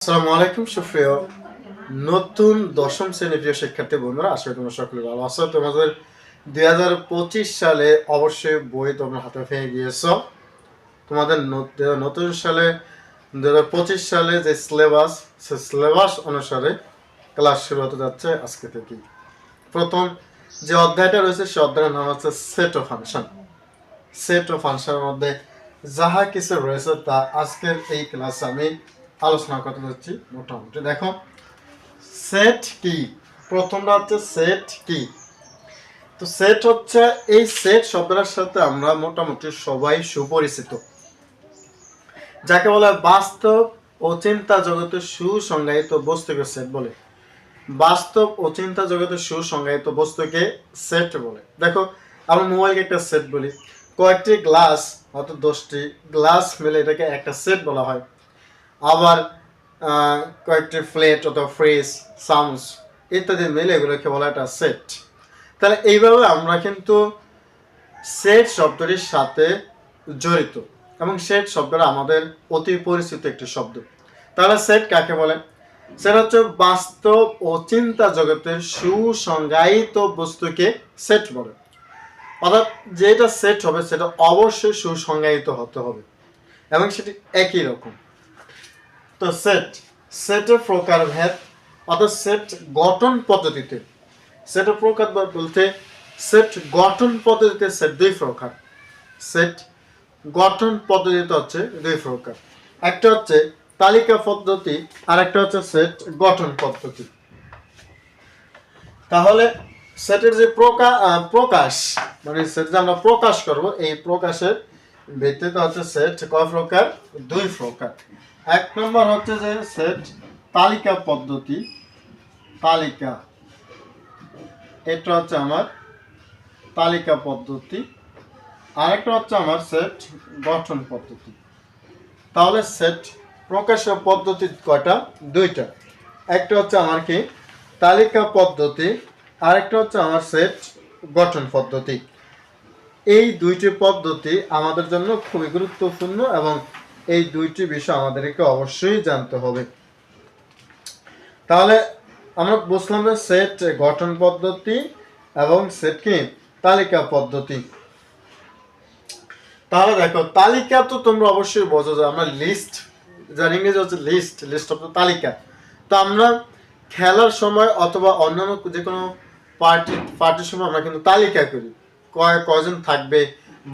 আসসালামু আলাইকুম সুপ্রিয় নতুন দশম শ্রেণীর প্রিয় শিক্ষার্থী বন্ধুরা, আশা করি তোমরা সকলে ভালো আছো। তোমাদের 2025 সালে অবশ্যই বই তোমরা হাতে পেয়ে গিয়েছো। তোমাদের নতুন সালে 2025 সালে যে সিলেবাস, সে সিলেবাস অনুসারে ক্লাস শুরু হতে যাচ্ছে আজকে থেকেই। প্রথম যে অধ্যায়টা রয়েছে সে অধ্যায়ের নাম হচ্ছে set of function. Set of ফাংশনের মধ্যে যাহা কিছু রয়েছে তা আজকের এই ক্লাসে আমি আলোচনা করতে যাচ্ছি। মোটামুটি দেখো, সেট কি, প্রথমটা হচ্ছে সেট কি। তো সেট হচ্ছে, এই সেট শব্দটার সাথে আমরা মোটামুটি সবাই সুপরিচিত, যাকে বলে বাস্তব ও চিন্তা জগতের সুসংজ্ঞায়িত বস্তুকে সেট বলে। বাস্তব ও চিন্তা জগতের সুসংজ্ঞায়িত বস্তুকে সেট বলে। দেখো, আমরা মোবাইলকে একটা সেট বলি, কয়েকটি গ্লাস অর্থাৎ 10টি গ্লাস মিলে এটাকে একটা সেট বলা হয়। আবার কয়েকটি প্লেট অথবা ফ্রিজ, চামচ ইত্যাদি মিলে এগুলোকে বলা একটা সেট। তাহলে এইভাবে আমরা কিন্তু সেট শব্দটির সাথে জড়িত, এবং সেট শব্দটা আমাদের অতি পরিচিত একটি শব্দ। তাহলে সেট কাকে বলে? সেটা হচ্ছে বাস্তব ও চিন্তা জগতের সুসংজ্ঞায়িত বস্তুকে সেট বলে। অর্থাৎ যেটা সেট হবে সেটা অবশ্যই সুসংজ্ঞায়িত হতে হবে এবং সেটি একই রকম। তো সেটের প্রকারভেদ, অর্থাৎ সেট গঠন পদ্ধতিতে, সেটের প্রকার বলতে সেট গঠন পদ্ধতিতে সেট দুই প্রকার। সেট গঠন পদ্ধতিতে হচ্ছে দুই প্রকার, একটা হচ্ছে তালিকা পদ্ধতি আর একটা হচ্ছে সেট গঠন পদ্ধতি। তাহলে সেটের যে প্রকাশ, মানে সেট যে আমরা প্রকাশ করব, এই প্রকাশের ভিত্তিতে হচ্ছে সেট কয় প্রকার? দুই প্রকার। এক নম্বর হচ্ছে যে সেট তালিকা পদ্ধতি, তালিকা, এটা হচ্ছে আমার তালিকা পদ্ধতি। আরেকটা হচ্ছে আমার সেট গঠন পদ্ধতি। তাহলে সেট প্রকাশের পদ্ধতি কয়টা? দুইটা। একটা হচ্ছে আমার কি তালিকা পদ্ধতি, আরেকটা হচ্ছে আমার সেট গঠন পদ্ধতি। এই দুইটি পদ্ধতি আমাদের জন্য খুবই গুরুত্বপূর্ণ এবং এই দুইটি বিষয় আমাদেরকে অবশ্যই জানতে হবে। তাহলে আমরা বুঝলাম যে সেট গঠন পদ্ধতি এবং সেট কি তালিকা পদ্ধতি। তাহলে দেখো, তালিকা তো তোমরা অবশ্যই বোঝো যে আমরা লিস্ট, যার ইংরেজি হচ্ছে লিস্ট, লিস্ট অফ তালিকা। তো আমরা খেলার সময় অথবা অন্যান্য যে কোনো পার্টির সময় আমরা কিন্তু তালিকা করি, কয়জন থাকবে,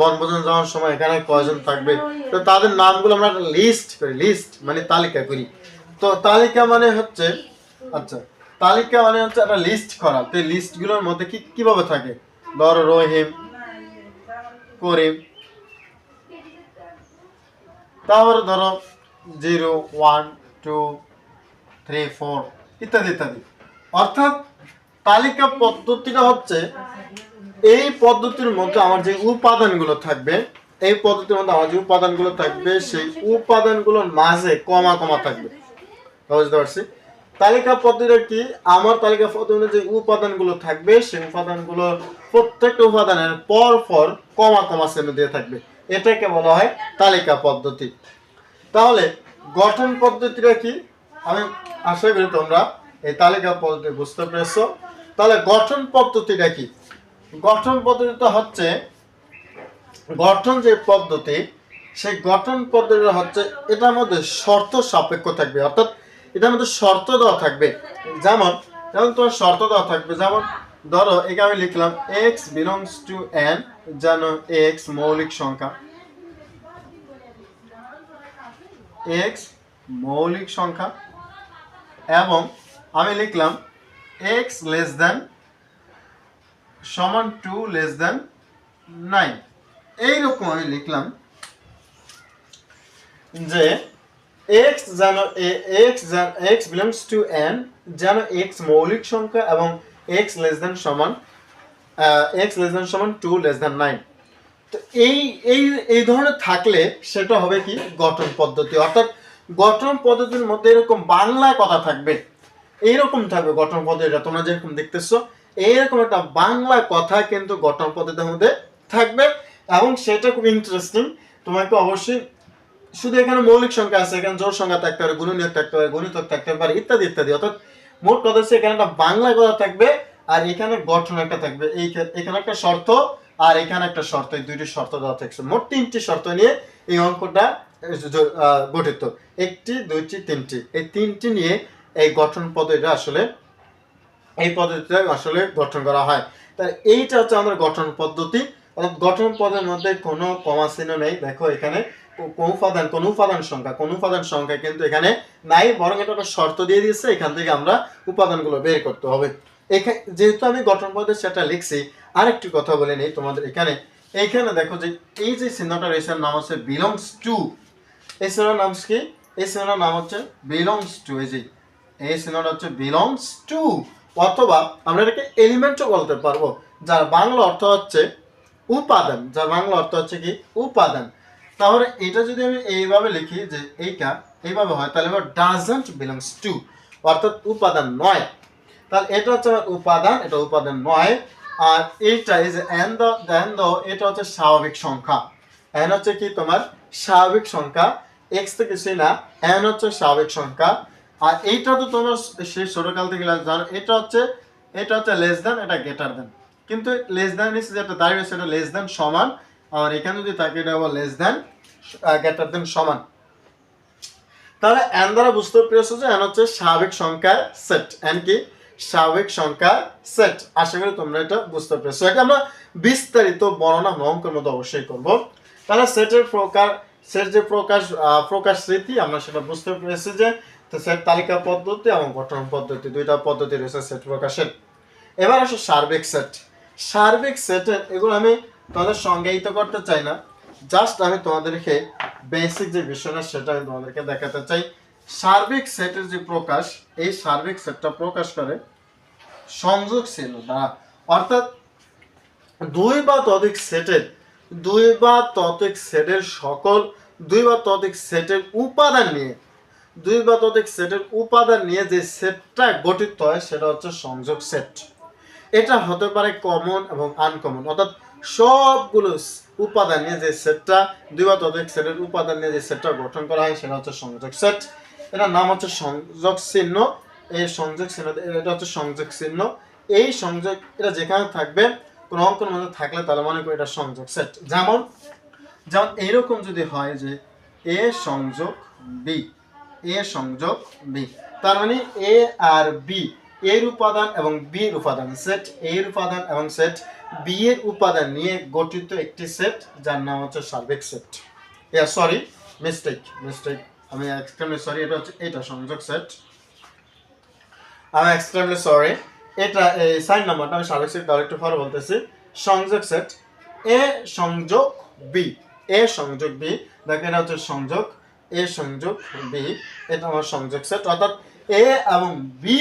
বনভোজন যাওয়ার সময় এখানে কয়জন থাকবে, তো তাদের নামগুলো আমরা লিস্ট করি। লিস্ট মানে তালিকা করি। তো তালিকা মানে হচ্ছে, আচ্ছা, তালিকা মানে হচ্ছে একটা লিস্ট করা। তো এই লিস্টগুলোর মধ্যে কিভাবে থাকে? ধরো রহিম, করিম, তারপরে ধরো 0, 1, 2, 3, 4 ইত্যাদি ইত্যাদি। অর্থাৎ তালিকা পদ্ধতিটা হচ্ছে এই পদ্ধতির মধ্যে আমার যে উপাদানগুলো থাকবে, এই পদ্ধতির মধ্যে আমার যে উপাদানগুলো থাকবে সেই উপাদানগুলোর মাঝে কমা কমা থাকবে। বুঝতে পারছি? তালিকা পদ্ধতিটা কি? আমার তালিকা পদ্ধতিতে যে উপাদানগুলো থাকবে সেই উপাদানগুলো প্রত্যেকটা উপাদানের পর পর কমা কমা চিহ্ন দিয়ে থাকবে, এটাকে বলা হয় তালিকা পদ্ধতি। তাহলে গঠন পদ্ধতিটা কি? আমি আশা করি তোমরা এই তালিকা পদ্ধতি বুঝতে পেরেছো। তাহলে গঠন পদ্ধতিটা কি? গঠন পদ্ধতিটা হচ্ছে, গঠন যে পদ্ধতি, সেই গঠন পদ্ধতিটা হচ্ছে এটার মধ্যে শর্ত সাপেক্ষ থাকবে। অর্থাৎ এটার মধ্যে শর্ত দেওয়া থাকবে। যেমন তোমার শর্ত দেওয়া থাকবে, যেমন ধরো এখানে আমি লিখলাম x belongs to n, যেন x মৌলিক সংখ্যা, x মৌলিক সংখ্যা, এবং আমি লিখলাম x less than সমান 2 less than 9। এইরকম আমি লিখলাম যে x যেন x belongs to n, যেন x মৌলিক সংখ্যা এবং x less than সমান 2 less than 9। তো এই এই এই ধরনের থাকলে সেটা হবে কি গঠন পদ্ধতি। অর্থাৎ গঠন পদ্ধতির মধ্যে এরকম বাংলা কথা থাকবে, এইরকম থাকবে গঠন পদ্ধতিটা, তোমরা যেরকম দেখতেছো এইরকম একটা বাংলা কথা কিন্তু গঠন পদ্ধতির মধ্যে থাকবে, এবং সেটা খুব ইন্টারেস্টিং। তোমাকে অবশ্যই শুধু এখানে মৌলিক সংখ্যা আছে, এখানে জোড় সংখ্যা থাকতে পারে, গুণনীয়ক থাকতে পারে, গুণিতক থাকতে পারে, ইত্যাদি ইত্যাদি। অর্থাৎ মোট কথা হচ্ছে এখানে একটা বাংলা কথা থাকবে আর এখানে গঠন একটা থাকবে, এখানে একটা শর্ত আর এখানে একটা শর্ত, এই দুইটি শর্ত দেওয়া থাকছে। মোট 3টি শর্ত নিয়ে এই অঙ্কটা গঠিত। 1টি 2টি 3টি, এই 3টি নিয়ে এই গঠন পদ্ধতিটা আসলে এই পদ্ধতিটা আসলে গঠন করা হয়। তাই এইটা হচ্ছে আমাদের গঠন পদ্ধতি। অর্থাৎ গঠন পদের মধ্যে কোনো কমা চিহ্ন নেই। দেখো এখানে কোন উপাদান সংখ্যা কিন্তু এখানে নাই, বরং এটা একটা শর্ত দিয়ে দিয়েছে, এখান থেকে আমরা উপাদানগুলো বের করতে হবে। এখানে যেহেতু আমি গঠন পদ্ধতি সেটা লিখছি, আরেকটি কথা বলে নেই তোমাদের। এইখানে দেখো যে এই যে চিহ্নটা রয়েছে নাম হচ্ছে বিলংস টু। এই চিহ্নের নাম কি? এই চিহ্নের নাম হচ্ছে বিলংস টু। এই চিহ্নটা হচ্ছে বিলংস টু, অথবা আমরা এটাকে এলিমেন্টও বলতে পারবো, যার বাংলা অর্থ হচ্ছে উপাদান। যার বাংলা অর্থ হচ্ছে কি? উপাদান। তাহলে এটা যদি আমি এইভাবে লিখি যে এইটা এইভাবে হয়, তাহলে ডাজন্ট বিলংস টু, অর্থাৎ উপাদান নয়। তাহলে এটা হচ্ছে উপাদান, এটা উপাদান নয়। আর এইটা এই যে এটা হচ্ছে স্বাভাবিক সংখ্যা। এন হচ্ছে কি তোমার স্বাভাবিক সংখ্যা, এক্স তো কিছুই না, এন হচ্ছে স্বাভাবিক সংখ্যা। আর এইটা তো তোমার সেই ছোটকাল থেকে জানো, এটা হচ্ছে লেস দ্যান, এটা গ্রেটার দ্যান। কিন্তু লেস দ্যান নিচে যেটা দাঁড়িয়ে সেটা লেস দ্যান সমান, আর এখানে যদি থাকে এটা আবার লেস দ্যান গ্রেটার দ্যান সমান। তাহলে এন দ্বারা বুঝতে পেরেছো যে এন হচ্ছে স্বাভাবিক সংখ্যার সেট। এন কি? স্বাভাবিক সংখ্যার সেট। আশা করি তোমরা এটা বুঝতে পেরেছো। এটা আমরা বিস্তারিত বর্ণনা অঙ্কের মধ্যে অবশ্যই করব। তাহলে সেটের প্রকার, সেট যে প্রকাশ রীতি আমরা সেটা বুঝতে পেরেছি যে তো সেট তালিকা পদ্ধতি এবং গঠন পদ্ধতি, দুইটা পদ্ধতি রয়েছে সেট প্রকাশের। এবার আসো সার্বিক সেট। সার্বিক সেটের এগুলো আমি তোমাদের সংজ্ঞায়িত করতে চাই না, জাস্ট আমি তোমাদেরকে বেসিক যে বিষয়টা সেটা আমি তোমাদেরকে দেখাতে চাই। সার্বিক সেটের যে প্রকাশ, এই সার্বিক সেটটা প্রকাশ করে সংযোগ চিহ্ন দ্বারা। অর্থাৎ দুই বা ততোধিক সেটের উপাদান নিয়ে যে সেটটা গঠিত হয় সেটা হচ্ছে সংযোগ সেট। এটা হতে পারে কমন এবং আনকমন, অর্থাৎ সবগুলো উপাদান নিয়ে যে সেটটা, দুই বা ততোধিক সেটের উপাদান নিয়ে যে সেটটা গঠন করা হয় সেটা হচ্ছে সংযোগ সেট। এটার নাম হচ্ছে সংযোগ চিহ্ন। এই সংযোগ চিহ্ন, এটা হচ্ছে সংযোগ চিহ্ন। এই সংযোগ এটা যেখানে থাকবে, কোন অঙ্কের মধ্যে থাকলে তাহলে মনে করি এটা সংযোগ সেট। যেমন এইরকম যদি হয় যে এ সংযোগ বি, তার মানে এ আর বি এর উপাদান এবং বি এর উপাদান, সেট এ এর উপাদান এবং সেট বি এর উপাদান নিয়ে গঠিত একটি সেট, যার নাম হচ্ছে সার্বিক সেট। মিস্টেক, আমি এক্সট্রিমলি সরি, এটা সংযোগ সেট। আমি এক্সট্রিমলি সরি, এটা এই সাইন নাম্বারটা আমি সার্বিক সেট তাহলে একটু পরে বলতেছি। সংযোগ সেট এ সংযোগ বি, দেখেন এটা হচ্ছে সংযোগ এ সংযোগ বি, এটা আমার সংযোগ সেট। অর্থাৎ এ এবং বি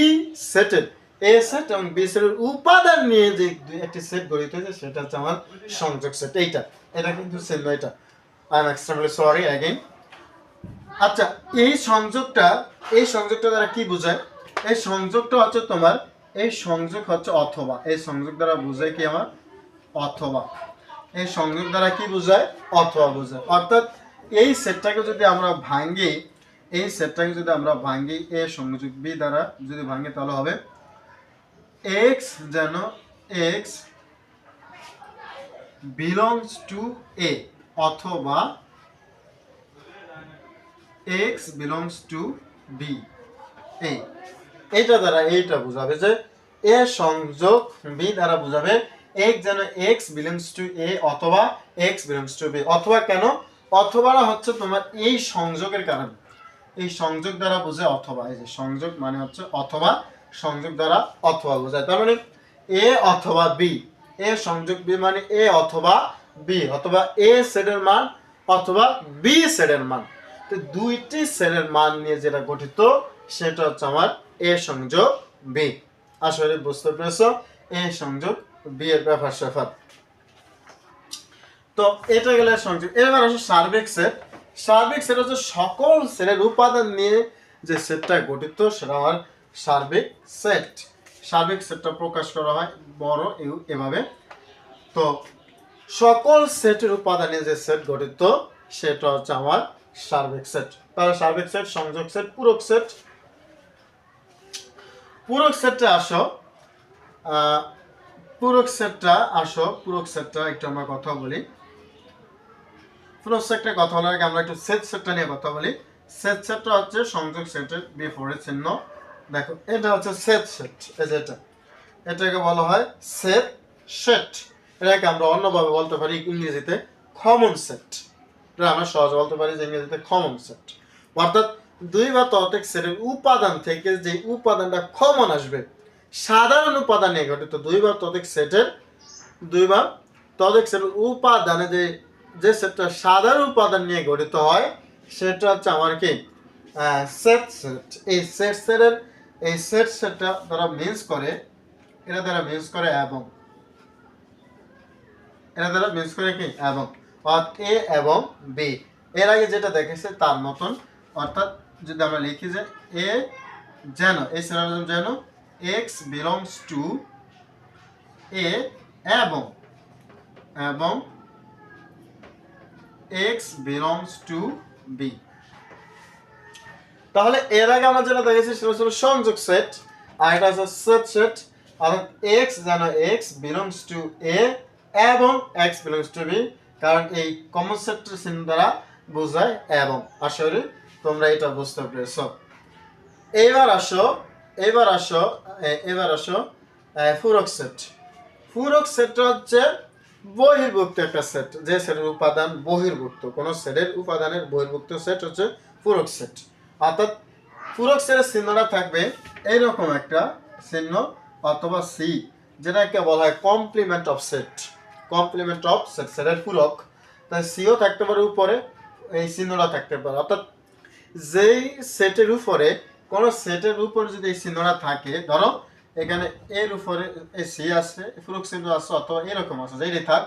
সেটের, এ সেট এবং বি সেটের উপাদান নিয়ে যে একটি সেট গঠিত হয়েছে সেটা হচ্ছে আমার সংযোগ সেট। এটা কিন্তু চিহ্ন, এটা I am extremely sorry again. আচ্ছা, এই সংযোগটা দ্বারা কি বোঝায়? এই সংযোগটা হচ্ছে তোমার, এই সংযোগ হচ্ছে অথবা, এই সংযোগ দ্বারা বোঝায় কি আমার অথবা, এই সংযোগ দ্বারা কি বোঝায়? অথবা বোঝায়। অর্থাৎ এই সেটটাকে যদি আমরা ভাঙি, এ সংযোগ বি দ্বারা যদি ভাঙি তাহলে হবে এক্স যেন এক্স বিলংস টু এ, অথবা এক্স বিলংস টু বি। এইটা দ্বারা এইটা বোঝাবে যে এ সংযোগ বি দ্বারা বোঝাবে এক্স যেন এক্স বিলংস টু এ অথবা এক্স বিলংস টু বি। অথবা কেন? অথবাটা হচ্ছে তোমার এই সংযোগের কারণে, এই সংযোগ দ্বারা বোঝায় অথবা। এই যে সংযোগ মানে হচ্ছে অথবা, সংযোগ দ্বারা অথবা বোঝায়। তার মানে এ অথবা বি, এ সংযোগ বি মানে এ অথবা বি, অথবা এ সেটের মান অথবা বি সেটের মান। তো দুইটি সেটের মান নিয়ে যেটা গঠিত সেটা হচ্ছে আমার এ সংযোগ বি। আসলে বুঝতে পেরেছো এ সংযোগ বি এর ব্যাপার স্যাপার। তো এটা গেলে সংযোগ। এবার আসলে সার্বিক সেট হচ্ছে সকল সেটের উপাদান নিয়ে যে সেটটা গঠিত সেটা আমার সার্বিক সেটটা প্রকাশ করা হয় বড় এভাবে। তো সকল সেটের উপাদান নিয়ে যে সেট গঠিত সেটা হচ্ছে আমার সার্বিক সেট। তাহলে সার্বিক সেট, সংযোগ সেট, পূরক সেট। পূরক সেটটা আসো, পূরক সেটটা একটু আমরা কথা বলি। পূরক সেটটা কথা বলার আগে আমরা একটু সেট সেটটা নিয়ে কথা বলি। সেট সেটটা হচ্ছে সংযোগ সেটের বিপরীত চিহ্ন। দেখো এটা হচ্ছে সেট সেট, এই যে এটাকে বলা হয় সেট সেট। এটাকে আমরা অন্যভাবে বলতে পারি ইংরেজিতে কমন সেট। এটা আমরা সহজে বলতে পারি যে ইংরেজিতে কমন সেট। অর্থাৎ দুই বা ততোধিক সেটের উপাদান থেকে যে উপাদানটা কমন আসবে, সাধারণ উপাদান নিয়ে গঠিত দুই বা ততোধিক সেটের উপাদানে যে সেটটা সাধারণ উপাদান নিয়ে গঠিত হয় সেটা হচ্ছে আমার কি সেট সেট। এই সেট সেটটা দ্বারা মিন্স করে, এরা দ্বারা মিন্স করে এবং, এরা দ্বারা মিন্স করে কি এবং, অর্থাৎ এ এবং বি এর আগে যেটা দেখেছে তার মতন। অর্থাৎ যদি আমরা লিখি যে এ যেন, এই সিনোনিম যেন x belongs to a এবং x belongs to b। তাহলে এর আগে আমরা যেটা দেখেছি সেটা ছিল সংযোগ সেট, আর এটা হচ্ছে সেট সেট। অর্থাৎ x যেন x belongs to a এবং x belongs to b, কারণ এই কমন সেটের চিহ্ন দ্বারা বোঝায় এবং। আসলে তোমরা এটা বুঝতে পেরেছো। এবার আসো পূরক সেট। পূরক সেটটা হচ্ছে বহির্ভুক্ত একটা সেট, যে সেটের উপাদান বহির্ভুক্ত, কোন সেটের উপাদানের বহির্ভুক্ত সেট হচ্ছে পূরক সেট। অর্থাৎ পূরক সেটের চিহ্নটা থাকবে এইরকম একটা চিহ্ন অথবা সি, যেটাকে বলা হয় complement of set. Complement of set, সেটের পূরক। তাই সিও থাকতে পারে উপরে, এই চিহ্নটা থাকতে পারে। অর্থাৎ যেই সেটের উপরে, কোন সেটের উপরে যদি এই চিহ্নটা থাকে, ধরো এখানে এর উপরে এই সি আছে, পূরক চিহ্ন আছে, অথবা এরকম আছে, যেই থাক,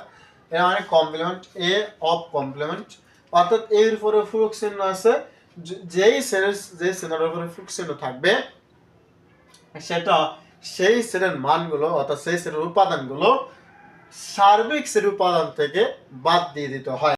এর মানে কমপ্লিমেন্ট এ অফ কমপ্লিমেন্ট। অর্থাৎ এর উপরে পূরক চিহ্ন আছে, যেই সেটের যে চিহ্নটার উপরে পূরক চিহ্ন থাকবে সেটা সেই সেটের মানগুলো, অর্থাৎ সেই সেটের উপাদানগুলো সার্বিক সেটের উপাদান থেকে বাদ দিয়ে দিতে হয়।